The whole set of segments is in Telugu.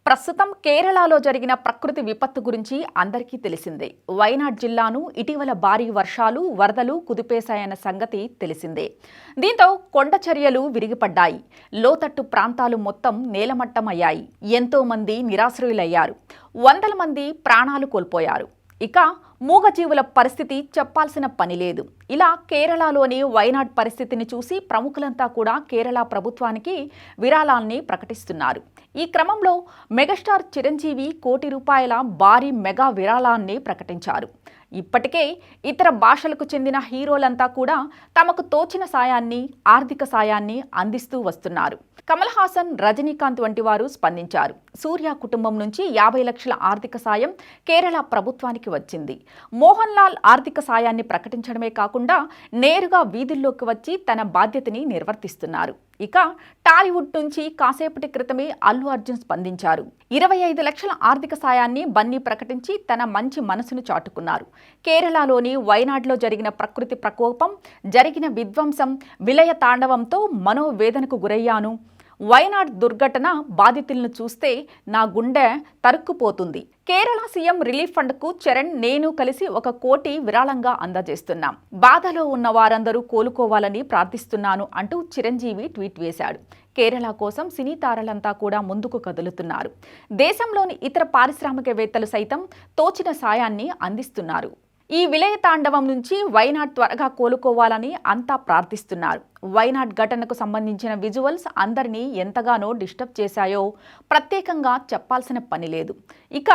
ప్రస్తుతం కేరళలో జరిగిన ప్రకృతి విపత్తు గురించి అందరికీ తెలిసిందే. వైనాడ్ జిల్లాను ఇటీవల భారీ వర్షాలు, వరదలు కుదిపేశాయన్న సంగతి తెలిసిందే. దీంతో కొండ చర్యలు విరిగిపడ్డాయి. లోతట్టు ప్రాంతాలు మొత్తం నేలమట్టమయ్యాయి. ఎంతో మంది నిరాశ్రయులయ్యారు. వందల మంది ప్రాణాలు కోల్పోయారు. ఇక మూగజీవుల పరిస్థితి చెప్పాల్సిన పని లేదు. ఇలా కేరళలోని వైనాడ్ పరిస్థితిని చూసి ప్రముఖులంతా కూడా కేరళ ప్రభుత్వానికి విరాళాల్ని ప్రకటిస్తున్నారు. ఈ క్రమంలో మెగాస్టార్ చిరంజీవి ₹1,00,00,000 భారీ మెగా విరాళాన్ని ప్రకటించారు. ఇప్పటికే ఇతర భాషలకు చెందిన హీరోలంతా కూడా తమకు తోచిన సాయాన్ని, ఆర్థిక సాయాన్ని అందిస్తూ వస్తున్నారు. కమల్ హాసన్, రజనీకాంత్ వంటి వారు స్పందించారు. సూర్య కుటుంబం నుంచి 50 లక్షల ఆర్థిక సాయం కేరళ ప్రభుత్వానికి వచ్చింది. మోహన్ లాల్ ఆర్థిక సాయాన్ని ప్రకటించడమే కాకుండా నేరుగా వీధుల్లోకి వచ్చి తన బాధ్యతని నిర్వర్తిస్తున్నారు. ఇక టాలీవుడ్ నుంచి కాసేపటి క్రితమే అల్లు అర్జున్ స్పందించారు. 25 లక్షల ఆర్థిక సాయాన్ని బన్నీ ప్రకటించి తన మంచి మనసును చాటుకున్నారు. కేరళలోని వైనాడ్లో జరిగిన ప్రకృతి ప్రకోపం, జరిగిన విధ్వంసం, విలయ తాండవంతో మనోవేదనకు గురయ్యాను. వైనాడ్ దుర్ఘటన బాధితులను చూస్తే నా గుండె తరుక్కుపోతుంది. కేరళ సీఎం రిలీఫ్ ఫండ్కు చరణ్, నేను కలిసి ₹1,00,00,000 విరాళంగా అందజేస్తున్నాం. బాధలో ఉన్న వారందరూ కోలుకోవాలని ప్రార్థిస్తున్నాను అంటూ చిరంజీవి ట్వీట్ వేశాడు. కేరళ కోసం సినీ తారలంతా కూడా ముందుకు కదులుతున్నారు. దేశంలోని ఇతర పారిశ్రామికవేత్తలు సైతం తోచిన సాయాన్ని అందిస్తున్నారు. ఈ విలయ తాండవం నుంచి వైనాడ్ త్వరగా కోలుకోవాలని అంతా ప్రార్థిస్తున్నారు. వైనాడ్ ఘటనకు సంబంధించిన విజువల్స్ అందరినీ ఎంతగానో డిస్టర్బ్ చేశాయో ప్రత్యేకంగా చెప్పాల్సిన పని లేదు. ఇక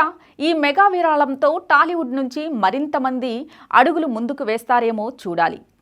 ఈ మెగా విరాళంతో టాలీవుడ్ నుంచి మరింత మంది అడుగులు ముందుకు వేస్తారేమో చూడాలి.